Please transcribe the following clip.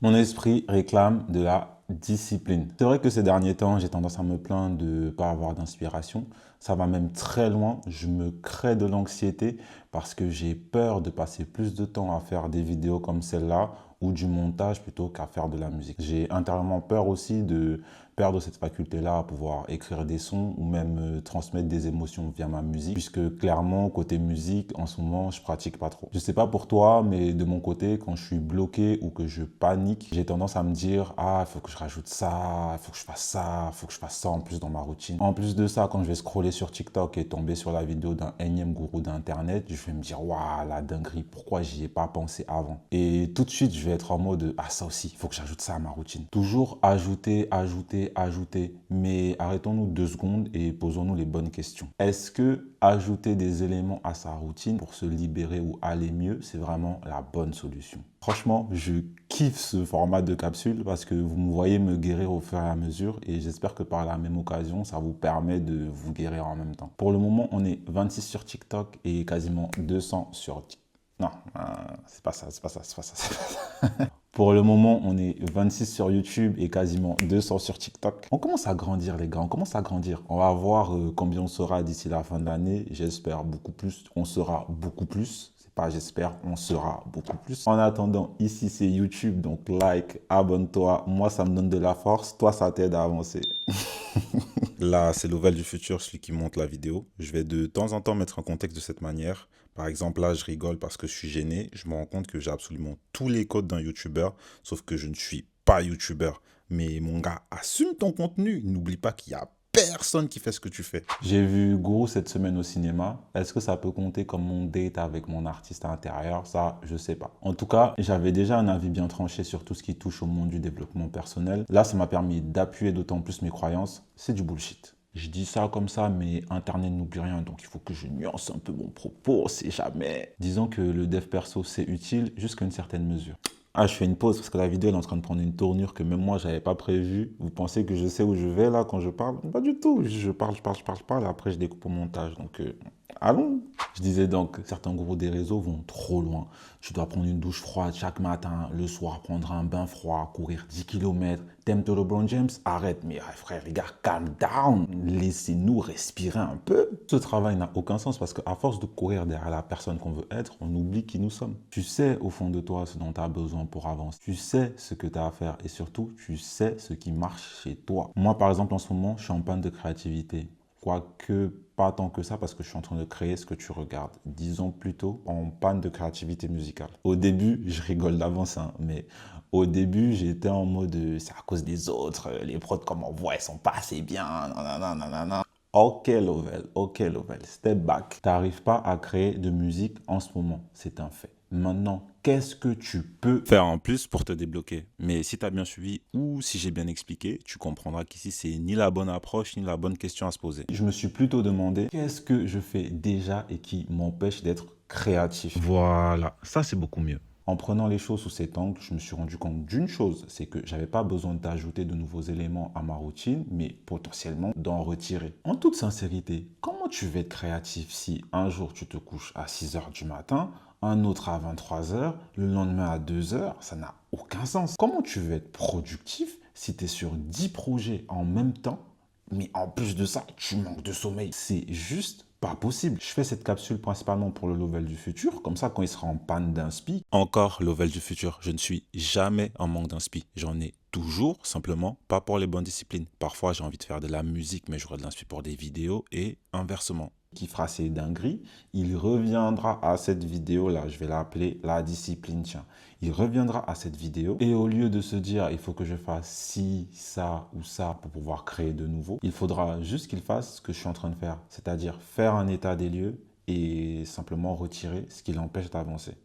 Mon esprit réclame de la discipline. C'est vrai que ces derniers temps, j'ai tendance à me plaindre de ne pas avoir d'inspiration. Ça va même très loin. Je me crée de l'anxiété parce que j'ai peur de passer plus de temps à faire des vidéos comme celle-là ou du montage plutôt qu'à faire de la musique. J'ai intérieurement peur aussi de perdre cette faculté-là à pouvoir écrire des sons ou même transmettre des émotions via ma musique, puisque clairement, côté musique, en ce moment, je pratique pas trop. Je sais pas pour toi, mais de mon côté, quand je suis bloqué ou que je panique, j'ai tendance à me dire, ah, il faut que je rajoute ça, il faut que je fasse ça, il faut que je fasse ça en plus dans ma routine. En plus de ça, quand je vais scroller sur TikTok et tomber sur la vidéo d'un énième gourou d'Internet, je vais me dire, waouh, la dinguerie, pourquoi j'y ai pas pensé avant? Et tout de suite, je vais être en mode, ah, ça aussi, il faut que j'ajoute ça à ma routine. Toujours ajouter, ajouter, ajouter. Mais arrêtons-nous 2 secondes et posons-nous les bonnes questions. Est-ce que ajouter des éléments à sa routine pour se libérer ou aller mieux, c'est vraiment la bonne solution? Franchement, je kiffe ce format de capsule parce que vous me voyez me guérir au fur et à mesure et j'espère que par la même occasion, ça vous permet de vous guérir en même temps. Pour le moment, on est 26 sur TikTok et quasiment 200 sur TikTok. Non, c'est pas ça, c'est pas ça, c'est pas ça, c'est pas ça. Pour le moment, on est 26 sur YouTube et quasiment 200 sur TikTok. On commence à grandir, les gars, on commence à grandir. On va voir combien on sera d'ici la fin de l'année. J'espère beaucoup plus. On sera beaucoup plus. C'est pas j'espère, on sera beaucoup plus. En attendant, ici, c'est YouTube. Donc, like, abonne-toi. Moi, ça me donne de la force. Toi, ça t'aide à avancer. Là, c'est l'Oval du futur, celui qui monte la vidéo. Je vais de temps en temps mettre en contexte de cette manière. Par exemple, là, je rigole parce que je suis gêné. Je me rends compte que j'ai absolument tous les codes d'un YouTuber, sauf que je ne suis pas YouTuber. Mais mon gars, assume ton contenu. N'oublie pas qu'il y a personne qui fait ce que tu fais. J'ai vu Guru cette semaine au cinéma. Est-ce que ça peut compter comme mon date avec mon artiste intérieur? Ça, je sais pas. En tout cas, j'avais déjà un avis bien tranché sur tout ce qui touche au monde du développement personnel. Là, ça m'a permis d'appuyer d'autant plus mes croyances. C'est du bullshit. Je dis ça comme ça, mais Internet n'oublie rien, donc il faut que je nuance un peu mon propos, c'est jamais. Disons que le dev perso, c'est utile jusqu'à une certaine mesure. Ah, je fais une pause parce que la vidéo elle est en train de prendre une tournure que même moi, j'avais pas prévue. Vous pensez que je sais où je vais là quand je parle? Pas du tout. Je parle, je parle, je parle, je parle, et après je découpe au montage. Donc, allons. Je disais donc, certains gourous des réseaux vont trop loin. Tu dois prendre une douche froide chaque matin, le soir prendre un bain froid, courir 10 km. T'aimes te LeBron James? Arrête, mais frère, les gars, calm down. Laissez-nous respirer un peu. Ce travail n'a aucun sens parce qu'à force de courir derrière la personne qu'on veut être, on oublie qui nous sommes. Tu sais au fond de toi ce dont tu as besoin pour avancer. Tu sais ce que tu as à faire et surtout, tu sais ce qui marche chez toi. Moi, par exemple, en ce moment, je suis en panne de créativité. Quoique pas tant que ça parce que je suis en train de créer ce que tu regardes. Disons plutôt en panne de créativité musicale. Au début, je rigole d'avance, hein, mais au début, j'étais en mode c'est à cause des autres, les prods qu'on m'envoie, ils sont pas assez bien, nanana, nanana. Ok Lovell, ok Lovell, step back. T'arrives pas à créer de musique en ce moment, c'est un fait. Maintenant, qu'est-ce que tu peux faire en plus pour te débloquer? Mais si tu as bien suivi ou si j'ai bien expliqué, tu comprendras qu'ici, c'est ni la bonne approche ni la bonne question à se poser. Je me suis plutôt demandé qu'est-ce que je fais déjà et qui m'empêche d'être créatif. Voilà, ça c'est beaucoup mieux. En prenant les choses sous cet angle, je me suis rendu compte d'une chose, c'est que j'avais pas besoin d'ajouter de nouveaux éléments à ma routine, mais potentiellement d'en retirer. En toute sincérité, comment tu veux être créatif si un jour tu te couches à 6 heures du matin, un autre à 23 heures, le lendemain à 2 heures? Ça n'a aucun sens. Comment tu veux être productif si tu es sur 10 projets en même temps, mais en plus de ça, tu manques de sommeil? C'est juste pas possible. Je fais cette capsule principalement pour le Lovell du futur, comme ça quand il sera en panne d'inspi. Encore Lovell du futur, je ne suis jamais en manque d'inspi. J'en ai toujours, simplement pas pour les bonnes disciplines. Parfois j'ai envie de faire de la musique, mais j'aurai de l'inspi pour des vidéos et inversement. Qui fera ses dingueries, il reviendra à cette vidéo-là, je vais l'appeler la discipline, tiens. Il reviendra à cette vidéo et au lieu de se dire il faut que je fasse ci, ça ou ça pour pouvoir créer de nouveau, il faudra juste qu'il fasse ce que je suis en train de faire, c'est-à-dire faire un état des lieux et simplement retirer ce qui l'empêche d'avancer.